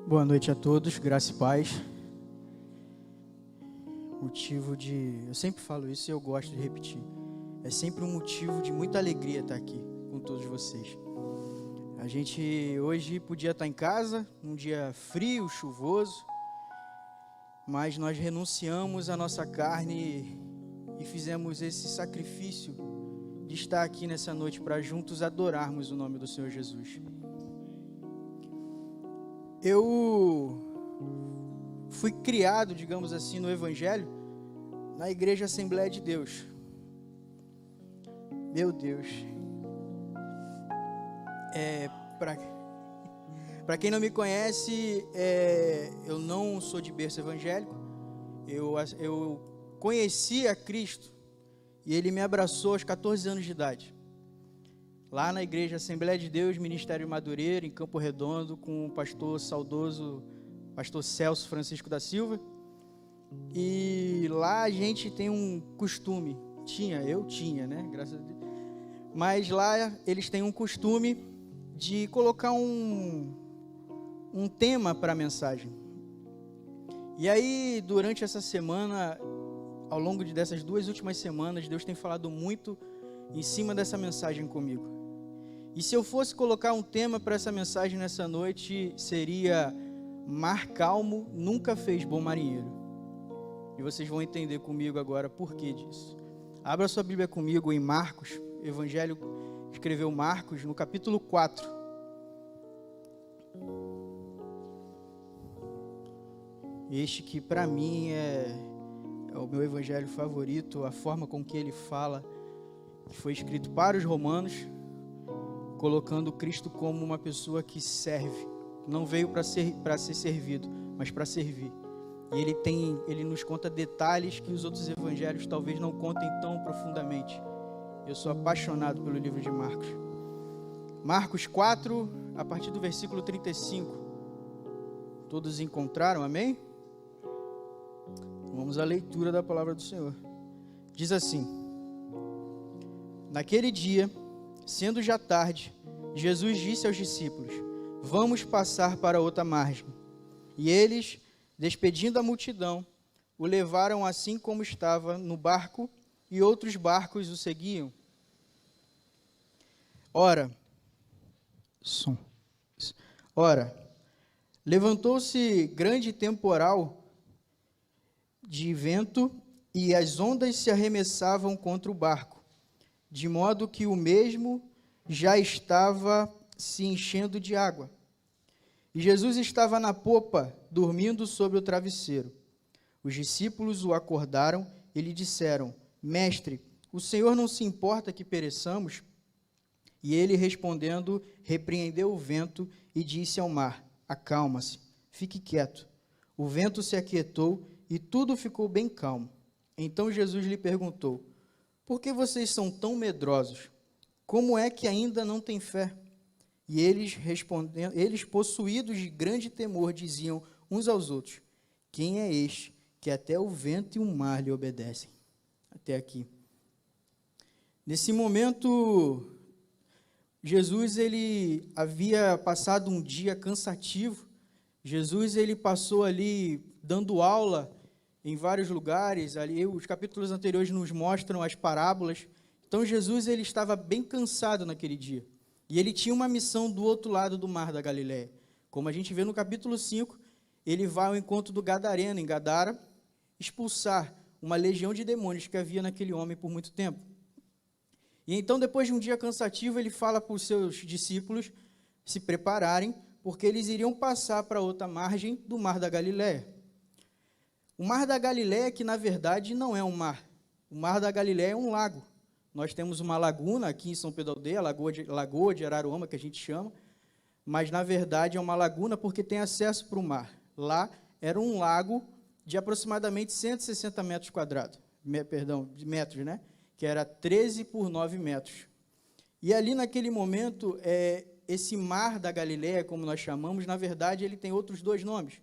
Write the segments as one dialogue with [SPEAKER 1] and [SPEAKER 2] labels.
[SPEAKER 1] Boa noite a todos, graça e paz. Eu sempre falo isso e eu gosto de repetir. É sempre um motivo de muita alegria estar aqui com todos vocês. A gente hoje podia estar em casa, um dia frio, chuvoso, mas nós renunciamos à nossa carne e fizemos esse sacrifício de estar aqui nessa noite para juntos adorarmos o nome do Senhor Jesus. Eu fui criado, digamos assim, no Evangelho, na Igreja Assembleia de Deus. Meu Deus. Para quem não me conhece, eu não sou de berço evangélico. Eu conheci a Cristo e Ele me abraçou aos 14 anos de idade. Lá na Igreja Assembleia de Deus, Ministério Madureira, em Campo Redondo, com o pastor saudoso, pastor Celso Francisco da Silva. E lá a gente tem um costume, eu tinha, né, graças a Deus. Mas lá eles têm um costume de colocar um tema para a mensagem. E aí, durante essa semana, ao longo dessas 2 últimas semanas, Deus tem falado muito em cima dessa mensagem comigo. E se eu fosse colocar um tema para essa mensagem nessa noite, seria: mar calmo nunca fez bom marinheiro. E vocês vão entender comigo agora por que disso. Abra sua Bíblia comigo em Marcos, Evangelho escreveu Marcos, no capítulo 4. Este que para mim é o meu evangelho favorito, a forma com que ele fala, que foi escrito para os romanos, colocando Cristo como uma pessoa que serve, não veio para ser servido, mas para servir. E ele nos conta detalhes que os outros evangelhos talvez não contem tão profundamente. Eu sou apaixonado pelo livro de Marcos. Marcos 4, a partir do versículo 35. Todos encontraram, amém? Vamos à leitura da palavra do Senhor. Diz assim: naquele dia, sendo já tarde, Jesus disse aos discípulos: vamos passar para outra margem. E eles, despedindo a multidão, o levaram assim como estava no barco, e outros barcos o seguiam. Ora, levantou-se grande temporal de vento, e as ondas se arremessavam contra o barco, de modo que o mesmo já estava se enchendo de água. E Jesus estava na popa, dormindo sobre o travesseiro. Os discípulos o acordaram e lhe disseram: Mestre, o Senhor não se importa que pereçamos? E ele, respondendo, repreendeu o vento e disse ao mar: acalma-se, fique quieto. O vento se aquietou e tudo ficou bem calmo. Então Jesus lhe perguntou: por que vocês são tão medrosos? Como é que ainda não têm fé? E eles, possuídos de grande temor, diziam uns aos outros: quem é este que até o vento e o mar lhe obedecem? Até aqui. Nesse momento, Jesus ele havia passado um dia cansativo. Jesus ele passou ali dando aula em vários lugares. Ali os capítulos anteriores nos mostram as parábolas. Então Jesus ele estava bem cansado naquele dia. E ele tinha uma missão do outro lado do mar da Galileia. Como a gente vê no capítulo 5, ele vai ao encontro do Gadareno, em Gadara, expulsar uma legião de demônios que havia naquele homem por muito tempo. E então, depois de um dia cansativo, ele fala para os seus discípulos se prepararem, porque eles iriam passar para outra margem do mar da Galileia. O mar da Galileia, que na verdade não é um mar. O mar da Galileia é um lago. Nós temos uma laguna aqui em São Pedro da Aldeia, Lagoa de Araruama, que a gente chama, mas na verdade é uma laguna porque tem acesso para o mar. Lá era um lago de aproximadamente 160 metros quadrados, de metros, né? Que era 13 por 9 metros. E ali naquele momento, esse mar da Galileia, como nós chamamos, na verdade ele tem outros 2 nomes.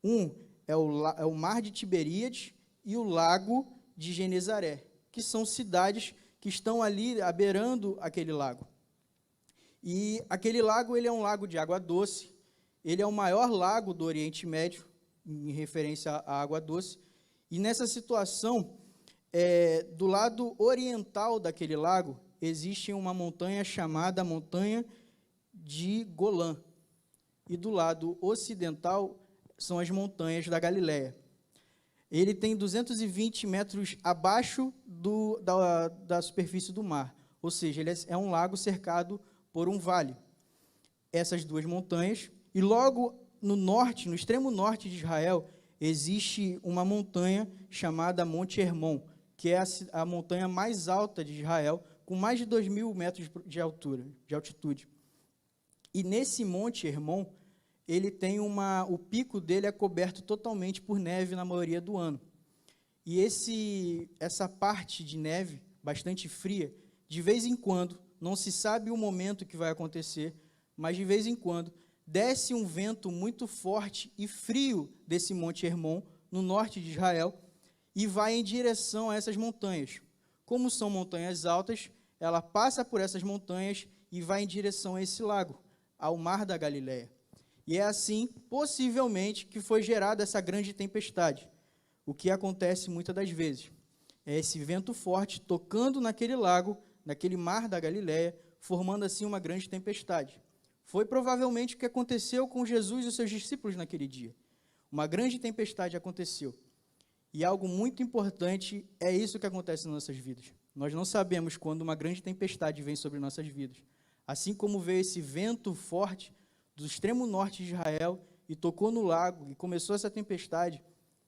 [SPEAKER 1] Um é o mar de Tiberíades e o lago de Genezaré, que são cidades que estão ali abeirando aquele lago. E aquele lago ele é um lago de água doce, ele é o maior lago do Oriente Médio, em referência à água doce, e nessa situação, do lado oriental daquele lago, existe uma montanha chamada Montanha de Golã, e do lado ocidental são as montanhas da Galileia. Ele tem 220 metros abaixo da superfície do mar, ou seja, ele é um lago cercado por um vale. Essas duas montanhas, e logo no norte, no extremo norte de Israel, existe uma montanha chamada Monte Hermon, que é a montanha mais alta de Israel, com mais de 2.000 metros de altitude. E nesse Monte Hermon, ele tem o pico dele é coberto totalmente por neve na maioria do ano. E essa parte de neve, bastante fria, de vez em quando, não se sabe o momento que vai acontecer, mas de vez em quando, desce um vento muito forte e frio desse Monte Hermon, no norte de Israel, e vai em direção a essas montanhas. Como são montanhas altas, ela passa por essas montanhas e vai em direção a esse lago, ao Mar da Galileia. E é assim, possivelmente, que foi gerada essa grande tempestade. O que acontece muitas das vezes é esse vento forte tocando naquele lago, naquele Mar da Galileia, formando assim uma grande tempestade. Foi provavelmente o que aconteceu com Jesus e os seus discípulos naquele dia. Uma grande tempestade aconteceu. E algo muito importante é isso que acontece nas nossas vidas. Nós não sabemos quando uma grande tempestade vem sobre nossas vidas. Assim como veio esse vento forte do extremo norte de Israel e tocou no lago e começou essa tempestade,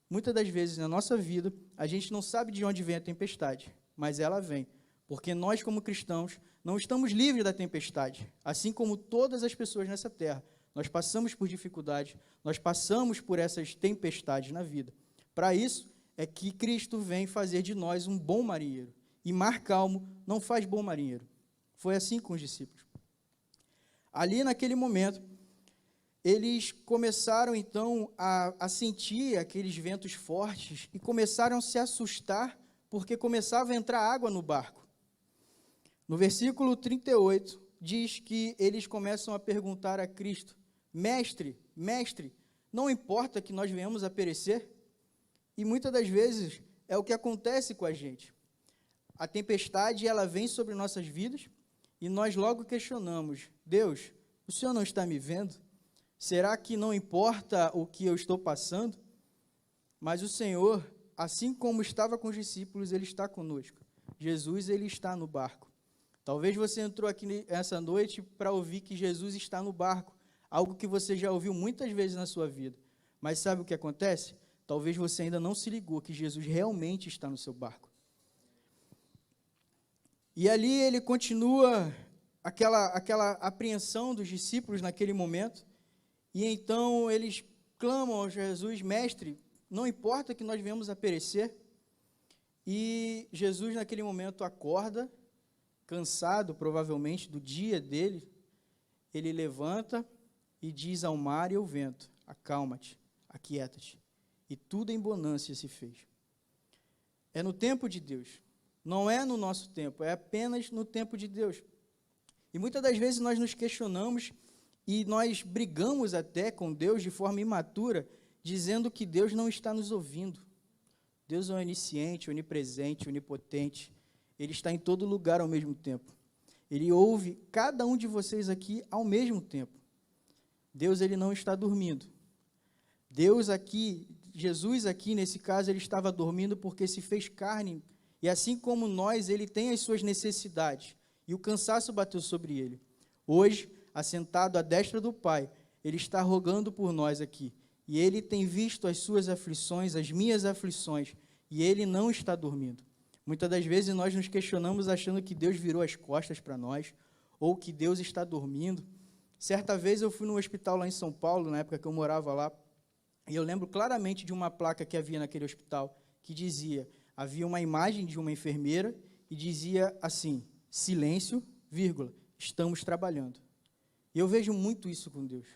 [SPEAKER 1] muitas das vezes na nossa vida, a gente não sabe de onde vem a tempestade, mas ela vem. Porque nós, como cristãos, não estamos livres da tempestade, assim como todas as pessoas nessa terra. Nós passamos por dificuldades, nós passamos por essas tempestades na vida. Para isso é que Cristo vem fazer de nós um bom marinheiro. E mar calmo não faz bom marinheiro. Foi assim com os discípulos. Ali, naquele momento, eles começaram, então, a sentir aqueles ventos fortes e começaram a se assustar porque começava a entrar água no barco. No versículo 38, diz que eles começam a perguntar a Cristo: Mestre, mestre, não importa que nós venhamos a perecer? E muitas das vezes é o que acontece com a gente. A tempestade, ela vem sobre nossas vidas e nós logo questionamos: Deus, o Senhor não está me vendo? Será que não importa o que eu estou passando? Mas o Senhor, assim como estava com os discípulos, Ele está conosco. Jesus, Ele está no barco. Talvez você entrou aqui essa noite para ouvir que Jesus está no barco, algo que você já ouviu muitas vezes na sua vida. Mas sabe o que acontece? Talvez você ainda não se ligou que Jesus realmente está no seu barco. E ali ele continua aquela apreensão dos discípulos naquele momento, e então eles clamam a Jesus: Mestre, não importa que nós venhamos a perecer. E Jesus naquele momento acorda, cansado provavelmente do dia dele, ele levanta e diz ao mar e ao vento: acalma-te, aquieta-te. E tudo em bonança se fez. É no tempo de Deus, não é no nosso tempo, é apenas no tempo de Deus. E muitas das vezes nós nos questionamos e nós brigamos até com Deus de forma imatura, dizendo que Deus não está nos ouvindo. Deus é onisciente, onipresente, onipotente. Ele está em todo lugar ao mesmo tempo. Ele ouve cada um de vocês aqui ao mesmo tempo. Deus, ele não está dormindo. Deus aqui, Jesus aqui, nesse caso, ele estava dormindo porque se fez carne. E assim como nós, ele tem as suas necessidades. E o cansaço bateu sobre ele. Hoje, assentado à destra do Pai, ele está rogando por nós aqui. E ele tem visto as suas aflições, as minhas aflições, e ele não está dormindo. Muitas das vezes nós nos questionamos achando que Deus virou as costas para nós, ou que Deus está dormindo. Certa vez eu fui no hospital lá em São Paulo, na época que eu morava lá, e eu lembro claramente de uma placa que havia naquele hospital, que dizia, havia uma imagem de uma enfermeira, e dizia assim: silêncio, vírgula, estamos trabalhando. E eu vejo muito isso com Deus.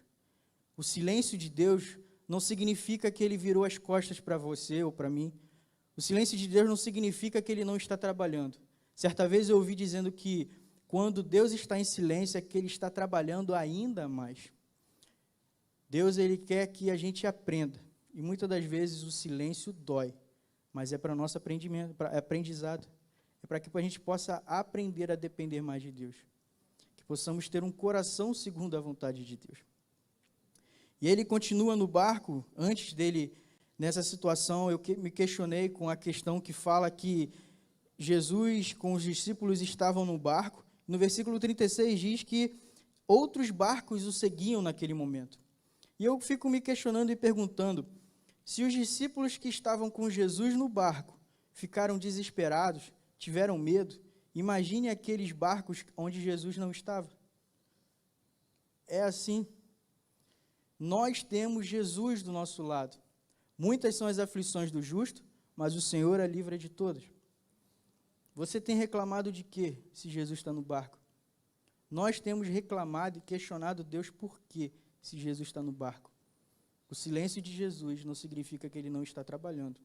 [SPEAKER 1] O silêncio de Deus não significa que Ele virou as costas para você ou para mim. O silêncio de Deus não significa que Ele não está trabalhando. Certa vez eu ouvi dizendo que quando Deus está em silêncio é que Ele está trabalhando ainda mais. Deus, ele quer que a gente aprenda. E muitas das vezes o silêncio dói, mas é para nosso aprendizado. É para que a gente possa aprender a depender mais de Deus. Que possamos ter um coração segundo a vontade de Deus. E ele continua no barco. Antes dele, nessa situação, eu me questionei com a questão que fala que Jesus com os discípulos estavam no barco. No versículo 36 diz que outros barcos o seguiam naquele momento. E eu fico me questionando e perguntando, se os discípulos que estavam com Jesus no barco ficaram desesperados, tiveram medo, imagine aqueles barcos onde Jesus não estava. É assim. Nós temos Jesus do nosso lado. Muitas são as aflições do justo, mas o Senhor a livra de todas. Você tem reclamado de quê, se Jesus está no barco? Nós temos reclamado e questionado Deus por quê, se Jesus está no barco. O silêncio de Jesus não significa que Ele não está trabalhando.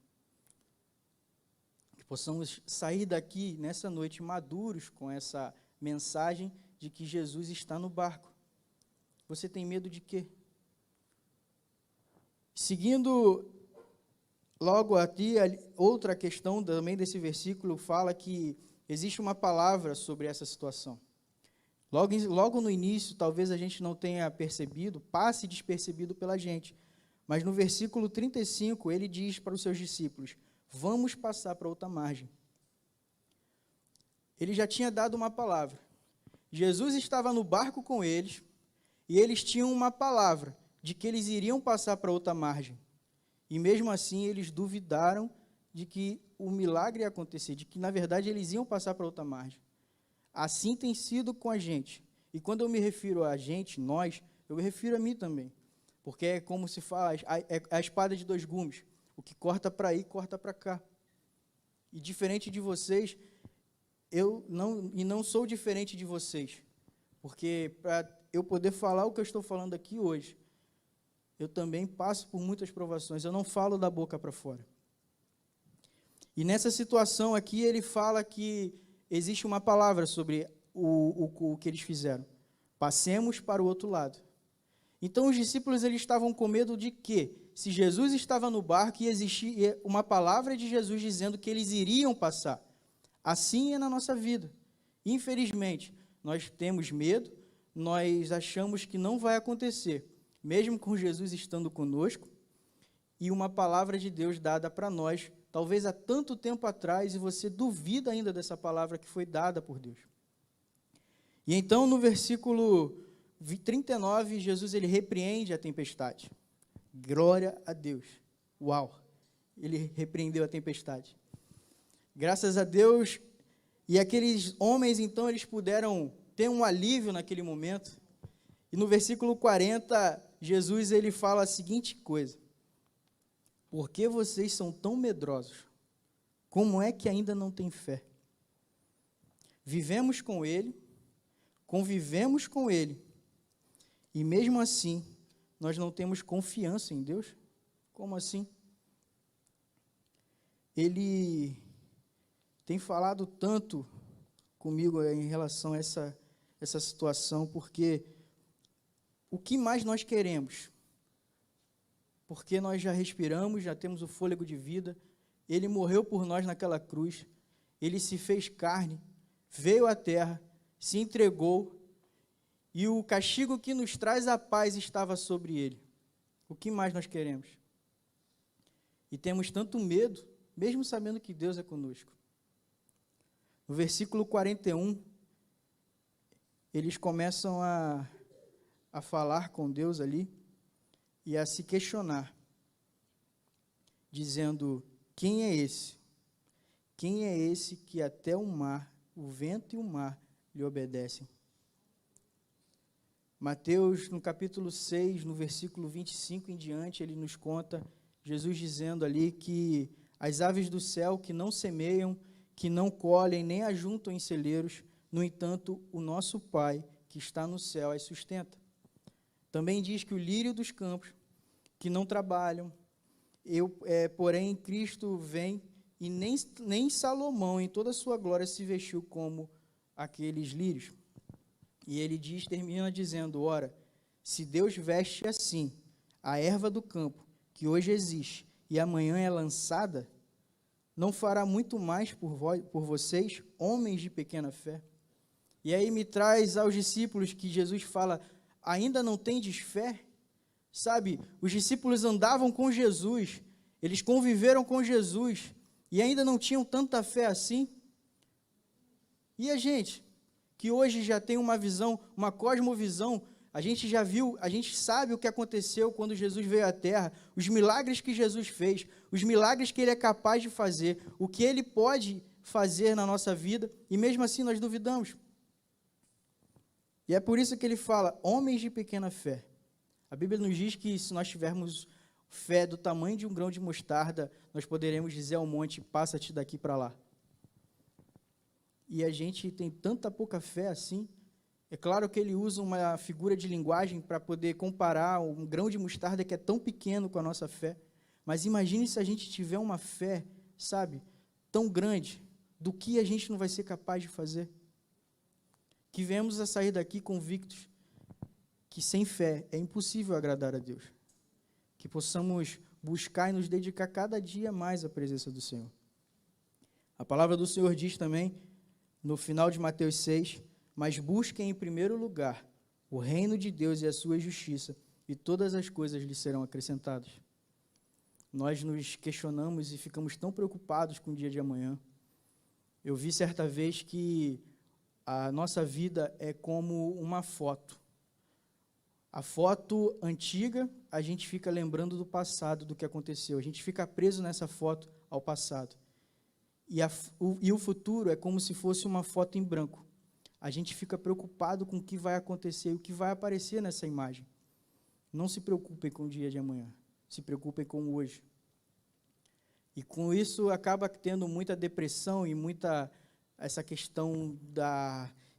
[SPEAKER 1] Que possamos sair daqui nessa noite maduros com essa mensagem de que Jesus está no barco. Você tem medo de quê? Seguindo logo aqui, outra questão também desse versículo fala que existe uma palavra sobre essa situação. Logo no início, talvez a gente não tenha percebido, passe despercebido pela gente, mas no versículo 35, ele diz para os seus discípulos, vamos passar para outra margem. Ele já tinha dado uma palavra. Jesus estava no barco com eles, e eles tinham uma palavra de que eles iriam passar para outra margem. E mesmo assim, eles duvidaram de que o milagre ia acontecer, de que, na verdade, eles iam passar para outra margem. Assim tem sido com a gente. E quando eu me refiro a gente, nós, eu me refiro a mim também. Porque é como se fala, é a espada de dois gumes. O que corta para aí, corta para cá. E diferente de vocês, eu não sou diferente de vocês. Porque para eu poder falar o que eu estou falando aqui hoje, eu também passo por muitas provações. Eu não falo da boca para fora. E nessa situação aqui, ele fala que existe uma palavra sobre o que eles fizeram. Passemos para o outro lado. Então, os discípulos eles estavam com medo de que, se Jesus estava no barco, ia existir uma palavra de Jesus dizendo que eles iriam passar. Assim é na nossa vida. Infelizmente, nós temos medo, nós achamos que não vai acontecer, mesmo com Jesus estando conosco, e uma palavra de Deus dada para nós, talvez há tanto tempo atrás, e você duvida ainda dessa palavra que foi dada por Deus. E então, no versículo 39, Jesus ele repreende a tempestade. Glória a Deus. Uau! Ele repreendeu a tempestade. Graças a Deus, e aqueles homens, então, eles puderam ter um alívio naquele momento. E no versículo 40, Jesus ele fala a seguinte coisa: por que vocês são tão medrosos? Como é que ainda não têm fé? Vivemos com Ele, convivemos com Ele, e mesmo assim, nós não temos confiança em Deus? Como assim? Ele tem falado tanto comigo em relação a essa situação, porque o que mais nós queremos? Porque nós já respiramos, já temos o fôlego de vida, Ele morreu por nós naquela cruz, Ele se fez carne, veio à terra, se entregou, e o castigo que nos traz a paz estava sobre Ele. O que mais nós queremos? E temos tanto medo, mesmo sabendo que Deus é conosco. No versículo 41, eles começam a falar com Deus ali, e a se questionar, dizendo, quem é esse? Quem é esse que até o mar, o vento e o mar lhe obedecem? Mateus, no capítulo 6, no versículo 25 em diante, ele nos conta, Jesus dizendo ali que as aves do céu que não semeiam, que não colhem, nem ajuntam em celeiros, no entanto, o nosso Pai, que está no céu, as sustenta. Também diz que o lírio dos campos, que não trabalham, porém Cristo vem e nem Salomão, em toda a sua glória, se vestiu como aqueles lírios. E ele termina dizendo, ora, se Deus veste assim a erva do campo, que hoje existe e amanhã é lançada, não fará muito mais por vocês, homens de pequena fé? E aí me traz aos discípulos que Jesus fala, ainda não tendes fé? Sabe, os discípulos andavam com Jesus, eles conviveram com Jesus, e ainda não tinham tanta fé assim? E a gente, que hoje já tem uma visão, uma cosmovisão, a gente já viu, a gente sabe o que aconteceu quando Jesus veio à Terra, os milagres que Jesus fez, os milagres que Ele é capaz de fazer, o que Ele pode fazer na nossa vida, e mesmo assim nós duvidamos. E é por isso que Ele fala, homens de pequena fé. A Bíblia nos diz que se nós tivermos fé do tamanho de um grão de mostarda, nós poderemos dizer ao monte, passa-te daqui para lá. E a gente tem tanta pouca fé assim. É claro que ele usa uma figura de linguagem para poder comparar um grão de mostarda que é tão pequeno com a nossa fé. Mas imagine se a gente tiver uma fé, sabe, tão grande, do que a gente não vai ser capaz de fazer. Que venhamos a sair daqui convictos que sem fé é impossível agradar a Deus. Que possamos buscar e nos dedicar cada dia mais à presença do Senhor. A palavra do Senhor diz também, no final de Mateus 6, mas busquem em primeiro lugar o reino de Deus e a sua justiça, e todas as coisas lhe serão acrescentadas. Nós nos questionamos e ficamos tão preocupados com o dia de amanhã. Eu vi certa vez que a nossa vida é como uma foto. A foto antiga, a gente fica lembrando do passado, do que aconteceu. A gente fica preso nessa foto ao passado. E o futuro é como se fosse uma foto em branco. A gente fica preocupado com o que vai acontecer, o que vai aparecer nessa imagem. Não se preocupem com o dia de amanhã, se preocupem com o hoje. E com isso acaba tendo muita depressão e muita essa questão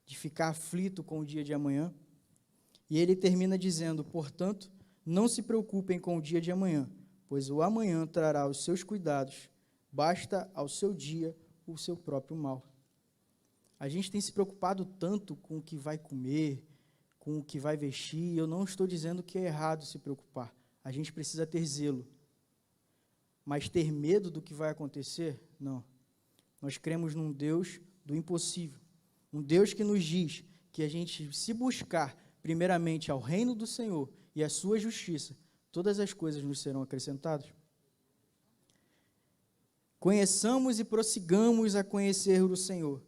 [SPEAKER 1] de ficar aflito com o dia de amanhã. E ele termina dizendo, portanto, não se preocupem com o dia de amanhã, pois o amanhã trará os seus cuidados, basta ao seu dia o seu próprio mal. A gente tem se preocupado tanto com o que vai comer, com o que vai vestir, eu não estou dizendo que é errado se preocupar, a gente precisa ter zelo. Mas ter medo do que vai acontecer? Não. Nós cremos num Deus do impossível, um Deus que nos diz que a gente, se buscar primeiramente ao reino do Senhor e a sua justiça, todas as coisas nos serão acrescentadas. Conheçamos e prossigamos a conhecer o Senhor,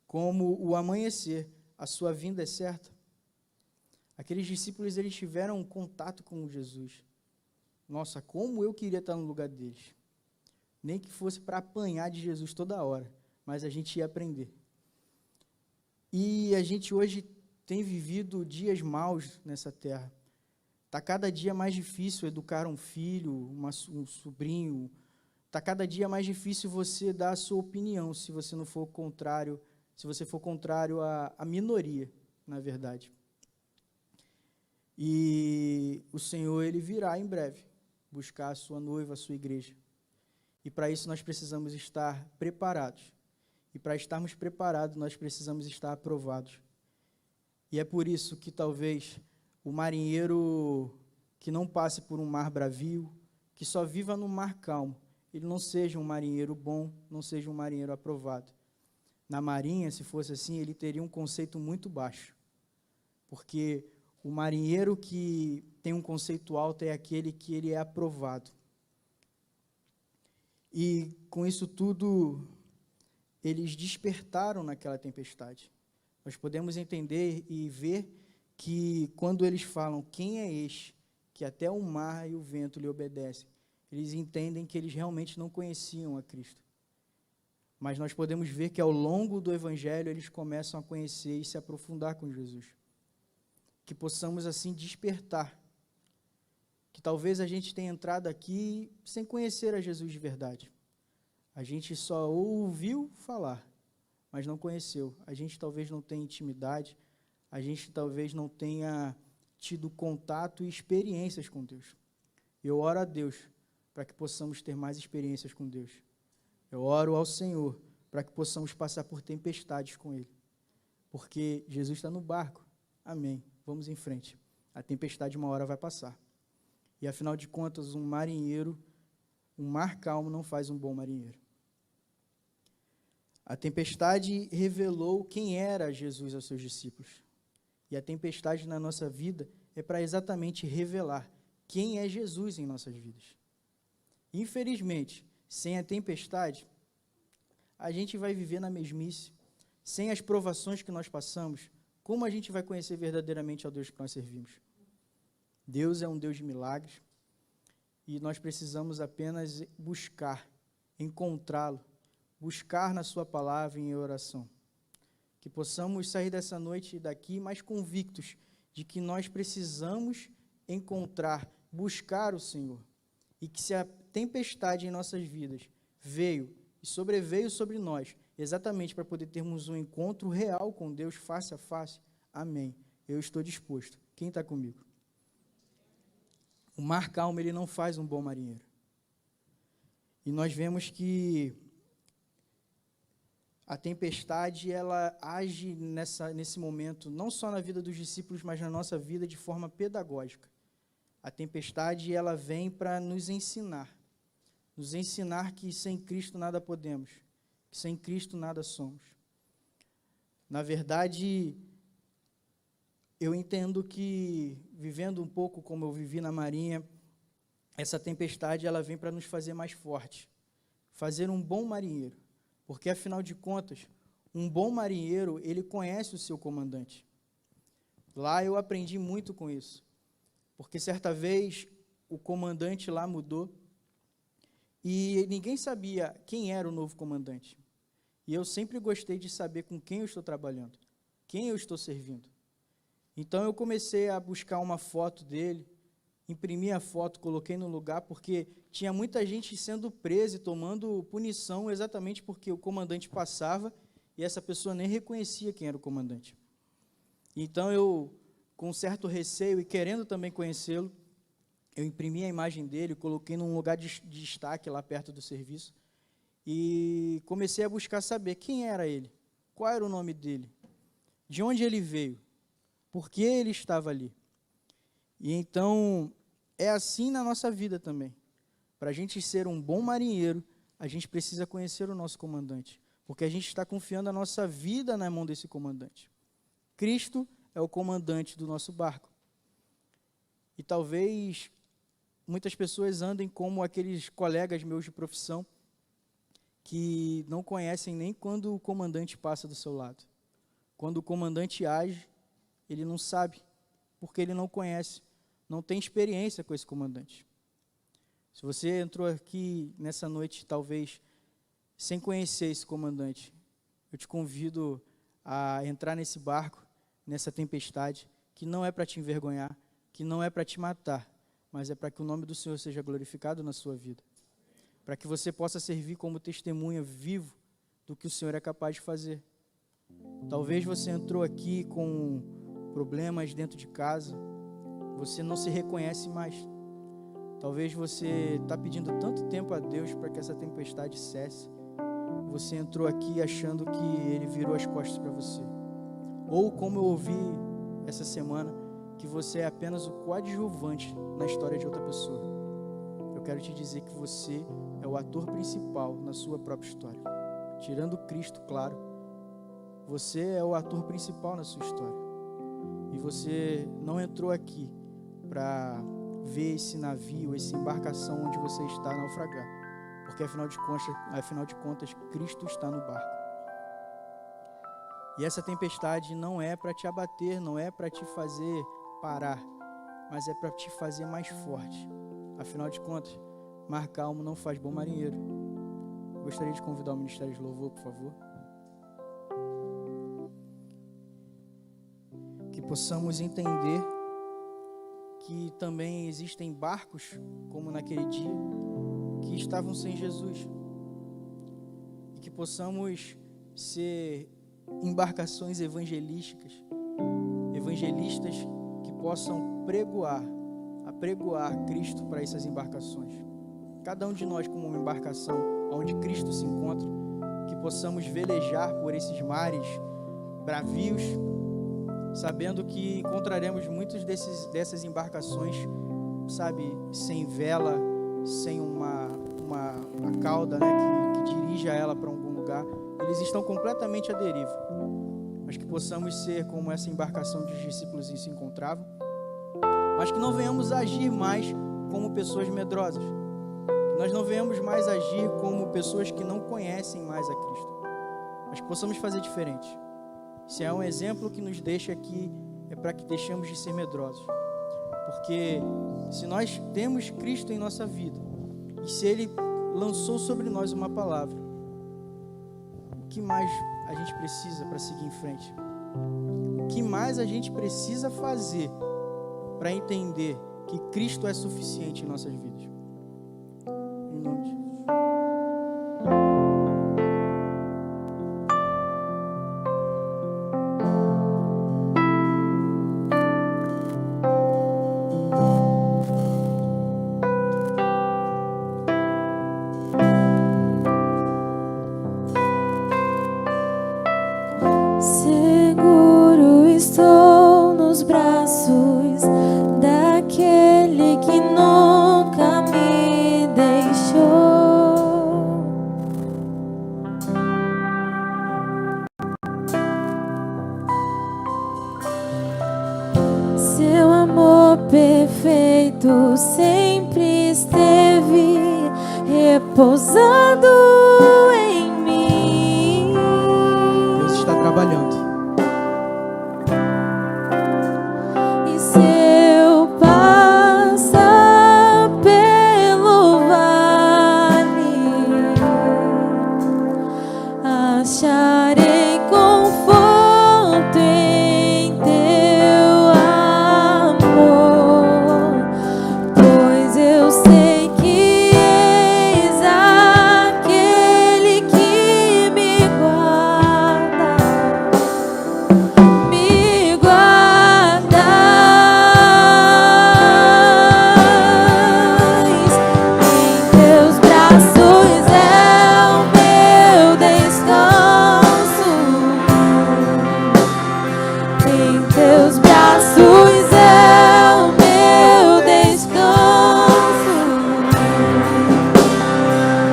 [SPEAKER 1] como o amanhecer, a sua vinda é certa. Aqueles discípulos, eles tiveram um contato com Jesus. Nossa, como eu queria estar no lugar deles. Nem que fosse para apanhar de Jesus toda hora, mas a gente ia aprender. E a gente hoje tem vivido dias maus nessa terra. Está cada dia mais difícil educar um filho, um sobrinho. Está cada dia mais difícil você dar a sua opinião, se você não for contrário, se você for contrário à minoria, na verdade. E o Senhor, Ele virá em breve buscar a sua noiva, a sua igreja. E para isso nós precisamos estar preparados. E para estarmos preparados, nós precisamos estar aprovados. E é por isso que talvez o marinheiro que não passe por um mar bravio, que só viva no mar calmo, ele não seja um marinheiro bom, não seja um marinheiro aprovado. Na marinha, se fosse assim, ele teria um conceito muito baixo. Porque o marinheiro que tem um conceito alto é aquele que ele é aprovado. E com isso tudo, eles despertaram naquela tempestade. Nós podemos entender e ver que quando eles falam, quem é este, que até o mar e o vento lhe obedecem, eles entendem que eles realmente não conheciam a Cristo. Mas nós podemos ver que ao longo do Evangelho eles começam a conhecer e se aprofundar com Jesus. Que possamos assim despertar. Que talvez a gente tenha entrado aqui sem conhecer a Jesus de verdade. A gente só ouviu falar, mas não conheceu. A gente talvez não tenha intimidade, a gente talvez não tenha tido contato e experiências com Deus. Eu oro a Deus para que possamos ter mais experiências com Deus. Eu oro ao Senhor para que possamos passar por tempestades com Ele. Porque Jesus está no barco. Amém. Vamos em frente. A tempestade uma hora vai passar. E afinal de contas, um mar calmo não faz um bom marinheiro. A tempestade revelou quem era Jesus aos seus discípulos. E a tempestade na nossa vida é para exatamente revelar quem é Jesus em nossas vidas. Infelizmente, sem a tempestade, a gente vai viver na mesmice. Sem as provações que nós passamos, como a gente vai conhecer verdadeiramente ao Deus que nós servimos? Deus é um Deus de milagres e nós precisamos apenas buscar, encontrá-lo, buscar na sua palavra e em oração. Que possamos sair dessa noite daqui mais convictos de que nós precisamos encontrar, buscar o Senhor. E que se a tempestade em nossas vidas veio e sobreveio sobre nós, exatamente para poder termos um encontro real com Deus face a face, amém. Eu estou disposto. Quem está comigo? O mar calmo, ele não faz um bom marinheiro. E nós vemos que a tempestade, ela age nesse momento, não só na vida dos discípulos, mas na nossa vida de forma pedagógica. A tempestade, ela vem para nos ensinar que sem Cristo nada podemos, que sem Cristo nada somos. Na verdade, eu entendo que, vivendo um pouco como eu vivi na Marinha, essa tempestade, ela vem para nos fazer mais fortes, fazer um bom marinheiro. Porque, afinal de contas, um bom marinheiro, ele conhece o seu comandante. Lá eu aprendi muito com isso. Porque, certa vez, o comandante lá mudou e ninguém sabia quem era o novo comandante. E eu sempre gostei de saber com quem eu estou trabalhando, quem eu estou servindo. Então, eu comecei a buscar uma foto dele, imprimi a foto, coloquei no lugar, porque tinha muita gente sendo presa e tomando punição exatamente porque o comandante passava e essa pessoa nem reconhecia quem era o comandante. Então, eu, com certo receio e querendo também conhecê-lo, eu imprimi a imagem dele, coloquei num lugar de destaque lá perto do serviço e comecei a buscar saber quem era ele, qual era o nome dele, de onde ele veio, por que ele estava ali. E então, é assim na nossa vida também. Para a gente ser um bom marinheiro, a gente precisa conhecer o nosso comandante, porque a gente está confiando a nossa vida na mão desse comandante. Cristo é o comandante do nosso barco. E talvez muitas pessoas andem como aqueles colegas meus de profissão que não conhecem nem quando o comandante passa do seu lado. Quando o comandante age, ele não sabe, porque ele não conhece, não tem experiência com esse comandante. Se você entrou aqui nessa noite, talvez, sem conhecer esse comandante, eu te convido a entrar nesse barco, nessa tempestade, que não é para te envergonhar, que não é para te matar, mas é para que o nome do Senhor seja glorificado na sua vida. Para que você possa servir como testemunha vivo do que o Senhor é capaz de fazer. Talvez você entrou aqui com problemas dentro de casa, você não se reconhece mais. Talvez você está pedindo tanto tempo a Deus para que essa tempestade cesse. Você entrou aqui achando que Ele virou as costas para você. Ou como eu ouvi essa semana, que você é apenas o coadjuvante na história de outra pessoa. Eu quero te dizer que você é o ator principal na sua própria história. Tirando Cristo, claro, você é o ator principal na sua história. E você não entrou aqui para ver esse navio, essa embarcação onde você está naufragar. Porque afinal de contas, Cristo está no barco. E essa tempestade não é para te abater, não é para te fazer parar, mas é para te fazer mais forte. Afinal de contas, mar calmo não faz bom marinheiro. Gostaria de convidar o Ministério de Louvor, por favor. Que possamos entender que também existem barcos, como naquele dia, que estavam sem Jesus. E que possamos ser embarcações evangelísticas, evangelistas que possam apregoar Cristo para essas embarcações. Cada um de nós como uma embarcação onde Cristo se encontra, que possamos velejar por esses mares bravios, sabendo que encontraremos muitas dessas embarcações sabe, sem vela, sem uma cauda, né, que dirija ela para algum lugar. Eles estão completamente à deriva. Mas que possamos ser como essa embarcação dos discípulos se encontravam, mas que não venhamos agir mais como pessoas medrosas, que nós não venhamos mais agir como pessoas que não conhecem mais a Cristo, mas que possamos fazer diferente. Se é um exemplo que nos deixa aqui, é para que deixemos de ser medrosos, porque se nós temos Cristo em nossa vida, e se Ele lançou sobre nós uma palavra, o que mais a gente precisa para seguir em frente? O que mais a gente precisa fazer para entender que Cristo é suficiente em nossas vidas? Em nome de Jesus.
[SPEAKER 2] Seguro estou nos braços daquele que nunca me deixou. Seu amor perfeito sempre esteve repousando em mim.
[SPEAKER 1] Deus está trabalhando.
[SPEAKER 2] E se eu passar pelo vale, acharei conforto em teu amor, pois eu sei que és aquele que me guardas em teus braços é o meu descanso. Em teus braços é o meu descanso.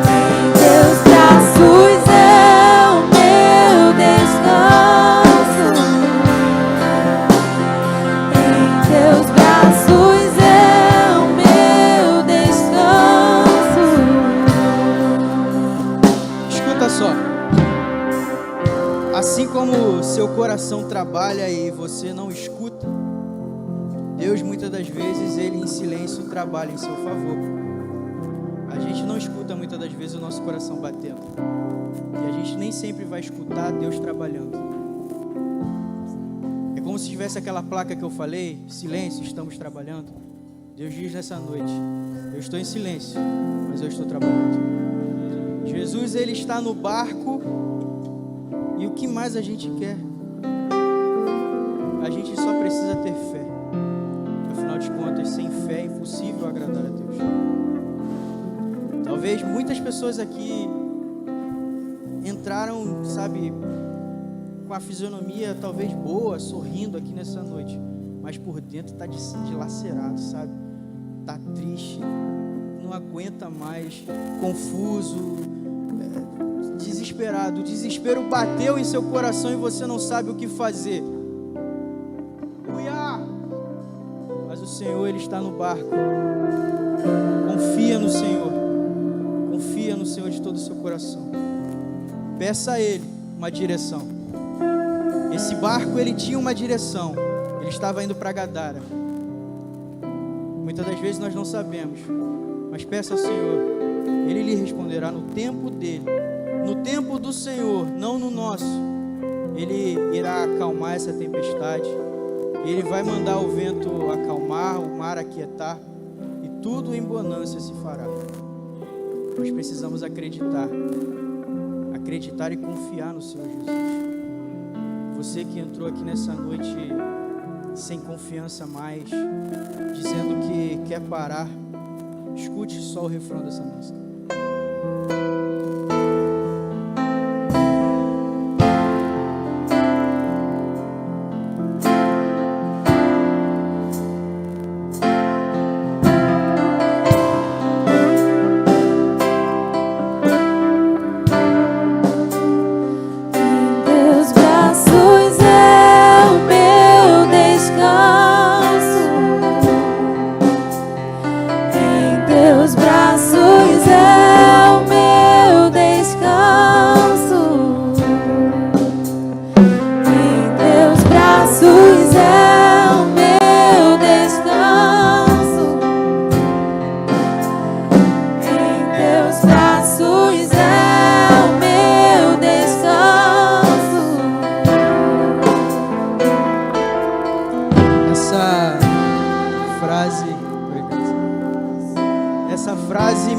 [SPEAKER 2] Em teus braços é o meu descanso. Em teus braços é o meu descanso.
[SPEAKER 1] Escuta só. Assim como seu coração trabalha e você não escuta, Deus muitas das vezes, Ele em silêncio trabalha em seu favor. A gente não escuta muitas das vezes o nosso coração batendo, e a gente nem sempre vai escutar Deus trabalhando. É como se tivesse aquela placa que eu falei: silêncio, estamos trabalhando. Deus diz nessa noite: eu estou em silêncio, mas eu estou trabalhando. Jesus, Ele está no barco, e o que mais a gente quer? A gente só precisa ter fé. Afinal de contas, sem fé é impossível agradar a Deus. Talvez muitas pessoas aqui entraram, sabe, com a fisionomia talvez boa, sorrindo aqui nessa noite, mas por dentro está dilacerado, sabe? Está triste, não aguenta mais, confuso, desesperado. O desespero bateu em seu coração e você não sabe o que fazer. Mas o Senhor, Ele está no barco. Confia no Senhor. Confia no Senhor de todo o seu coração. Peça a Ele uma direção. Esse barco, ele tinha uma direção. Ele estava indo para Gadara. Muitas das vezes nós não sabemos, mas peça ao Senhor. Ele lhe responderá no tempo dele. No tempo do Senhor, não no nosso. Ele irá acalmar essa tempestade. Ele vai mandar o vento acalmar, o mar aquietar, e tudo em bonança se fará. Nós precisamos acreditar e confiar no Senhor Jesus. Você que entrou aqui nessa noite sem confiança mais, dizendo que quer parar, escute só o refrão dessa música.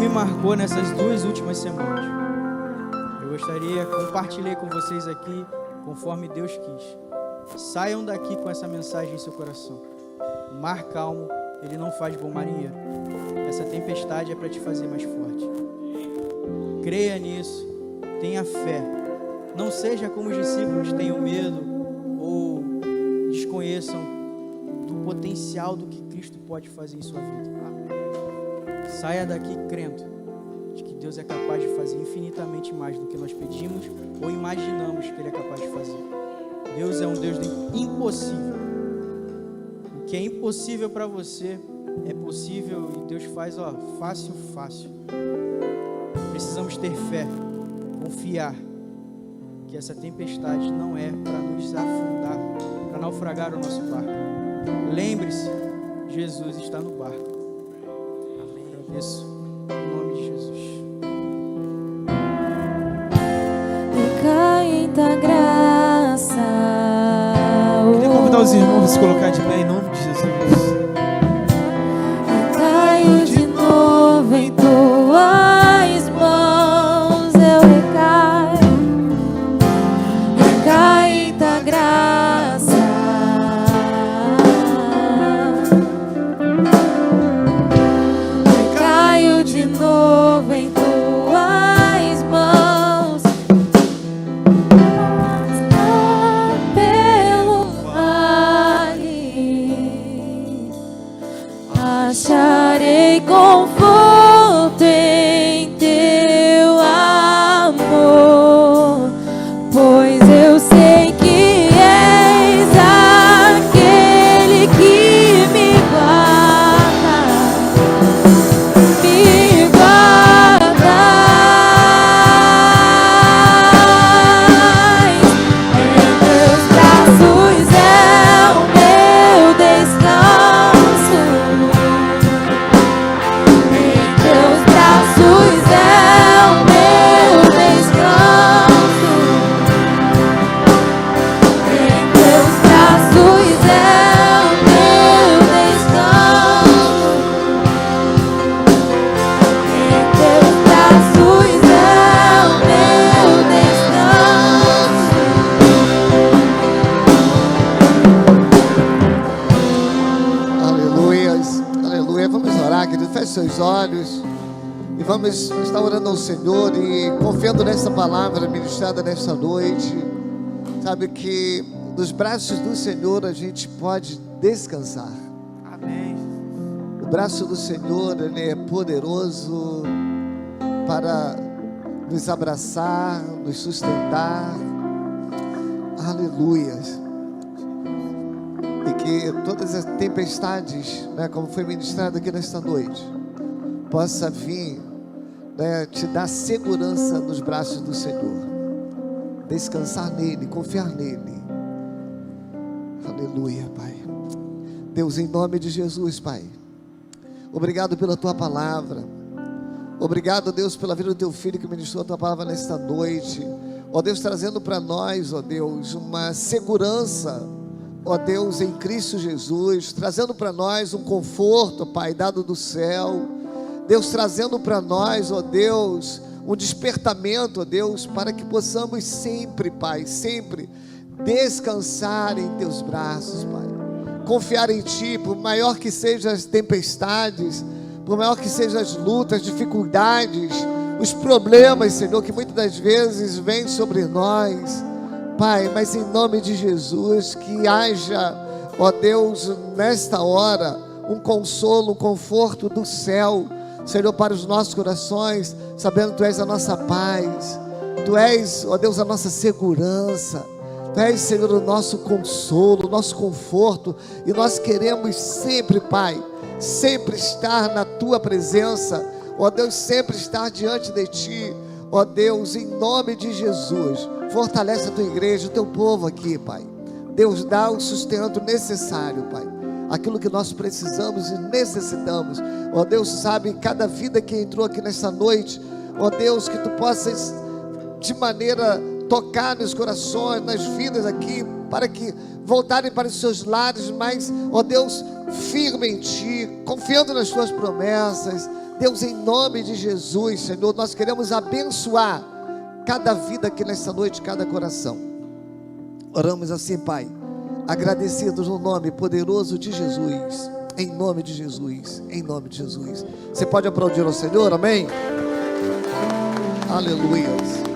[SPEAKER 1] me marcou nessas 2 últimas semanas. Eu gostaria de compartilhar com vocês aqui, conforme Deus quis. Saiam daqui com essa mensagem em seu coração. Mar calmo, ele não faz bom marinheiro. Essa tempestade é para te fazer mais forte. Creia nisso, tenha fé. Não seja como os discípulos, tenham medo ou desconheçam do potencial do que Cristo pode fazer em sua vida. Saia daqui crendo de que Deus é capaz de fazer infinitamente mais do que nós pedimos ou imaginamos que Ele é capaz de fazer. Deus é um Deus do impossível. O que é impossível para você é possível e Deus faz, fácil, fácil. Precisamos ter fé, confiar que essa tempestade não é para nos afundar, para naufragar o nosso barco. Lembre-se, Jesus está no barco. Amém. Agradeço em nome de Jesus.
[SPEAKER 2] Muita graça.
[SPEAKER 3] Queria convidar os irmãos a se colocar de pé em nome de Jesus.
[SPEAKER 2] Eu caio de novo em tuas mãos, eu recaio em tua graça. Eu caio de novo em tuas mãos. Pelo vale acharei conforto em teu amor, pois eu sei que és aquele que me guarda, me guarda. Em teus braços é o meu descanso. Em teus braços é o meu descanso. Em teus braços é o meu descanso. Em teus braços é o meu descanso.
[SPEAKER 4] Aleluias, aleluia. Vamos orar, querido. Feche seus olhos e vamos estar orando ao Senhor e confiando nessa palavra ministrada nesta noite. Sabe que nos braços do Senhor a gente pode descansar.
[SPEAKER 3] Amém.
[SPEAKER 4] O braço do Senhor, ele é poderoso para nos abraçar, nos sustentar. Aleluias. E que todas as tempestades, né, como foi ministrado aqui nesta noite, possa vir, né, te dar segurança nos braços do Senhor. Descansar nele, confiar nele. Aleluia, Pai. Deus, em nome de Jesus, Pai, obrigado pela tua palavra. Obrigado, Deus, pela vida do teu filho que ministrou a tua palavra nesta noite. Ó Deus, trazendo para nós, ó Deus, uma segurança, ó Deus, em Cristo Jesus, trazendo para nós um conforto, Pai, dado do céu. Deus, trazendo para nós, ó Deus, um despertamento, ó Deus, para que possamos sempre, Pai, sempre descansar em teus braços, Pai. Confiar em Ti, por maior que sejam as tempestades, por maior que sejam as lutas, dificuldades, os problemas, Senhor, que muitas das vezes vêm sobre nós, Pai, mas em nome de Jesus, que haja, ó Deus, nesta hora, um consolo, um conforto do céu, Senhor, para os nossos corações, sabendo que Tu és a nossa paz, Tu és, ó Deus, a nossa segurança, Tu és, Senhor, o nosso consolo, o nosso conforto, e nós queremos sempre, Pai, sempre estar na Tua presença, ó Deus, sempre estar diante de Ti, ó Deus, em nome de Jesus. Fortalece a Tua igreja, o Teu povo aqui, Pai. Deus, dá o sustento necessário, Pai, aquilo que nós precisamos e necessitamos, ó Deus, sabe, cada vida que entrou aqui nesta noite, ó Deus, que Tu possas de maneira tocar nos corações, nas vidas aqui para que voltarem para os seus lares, mas, ó Deus, firme em Ti, confiando nas Tuas promessas. Deus, em nome de Jesus, Senhor, nós queremos abençoar cada vida aqui nesta noite, cada coração. Oramos assim, Pai, agradecidos no nome poderoso de Jesus, em nome de Jesus, em nome de Jesus. Você pode aplaudir ao Senhor, amém? Aleluia.